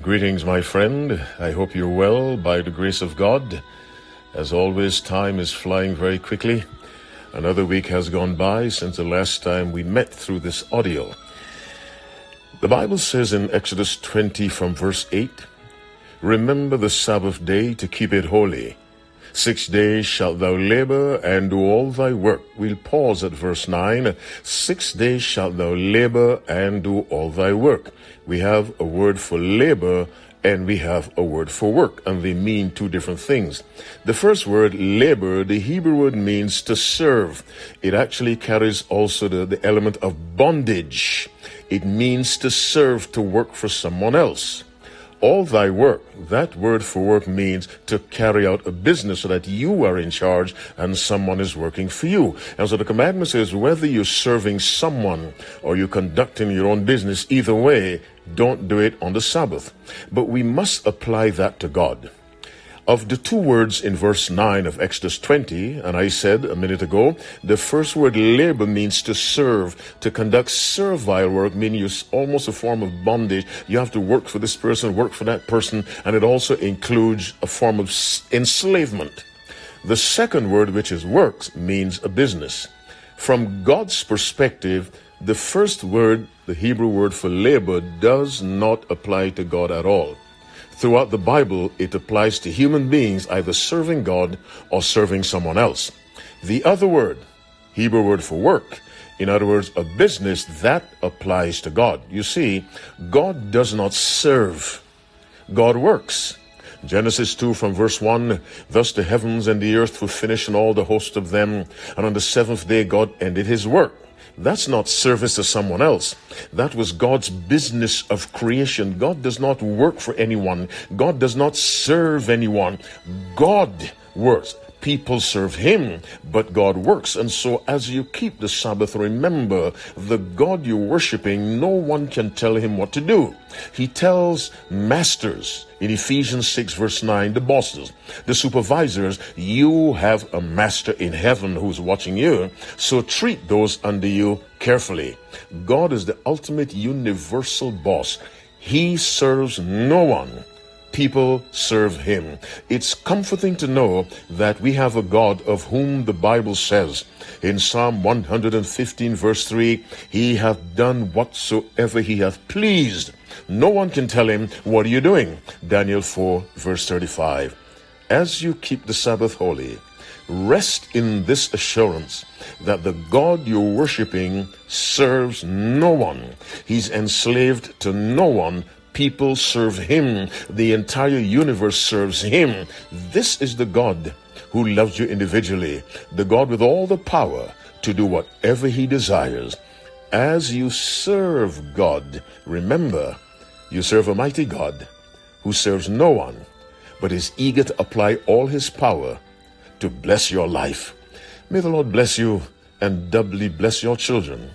Greetings, my friend. I hope you're well by the grace of God. As always, time is flying very quickly. Another week has gone by since the last time we met through this audio. The Bible says in Exodus 20 from verse 8, "Remember the Sabbath day to keep it holy. 6 days shalt thou labor and do all thy work." We'll pause at verse 9. 6 days shalt thou labor and do all thy work. We have a word for labor and we have a word for work, and they mean two different things. The first word, labor, the Hebrew word means to serve. It actually carries also the element of bondage. It means to serve, to work for someone else. All thy work, that word for work means to carry out a business so that you are in charge and someone is working for you. And so the commandment says whether you're serving someone or you're conducting your own business, either way, don't do it on the Sabbath. But we must apply that to God. Of the two words in verse 9 of Exodus 20, and I said a minute ago, the first word labor means to serve, to conduct servile work, meaning it's almost a form of bondage. You have to work for this person, work for that person, and it also includes a form of enslavement. The second word, which is works, means a business. From God's perspective, the first word, the Hebrew word for labor, does not apply to God at all. Throughout the Bible, it applies to human beings either serving God or serving someone else. The other word, Hebrew word for work, in other words, a business, that applies to God. You see, God does not serve. God works. Genesis 2 from verse 1, "Thus the heavens and the earth were finished and all the host of them, and on the seventh day God ended his work." That's not service to someone else. That was God's business of creation. God does not work for anyone. God does not serve anyone. God works. People serve him, but God works. And so as you keep the Sabbath, remember the God you're worshiping, no one can tell him what to do. He tells masters in Ephesians 6 verse 9, the bosses, the supervisors, you have a master in heaven who's watching you, so treat those under you carefully. God is the ultimate universal boss. He serves no one. People serve him. It's comforting to know that we have a God of whom the Bible says in Psalm 115 verse 3, "He hath done whatsoever he hath pleased. No one can tell him, what are you doing?" Daniel 4 verse 35. As you keep the Sabbath holy, rest in this assurance that the God you're worshiping serves no one. He's enslaved to no one. People serve him. The entire universe serves him. This is the God who loves you individually, the God with all the power to do whatever he desires. As you serve God, remember, you serve a mighty God who serves no one, but is eager to apply all his power to bless your life. May the Lord bless you and doubly bless your children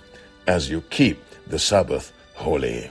as you keep the Sabbath holy.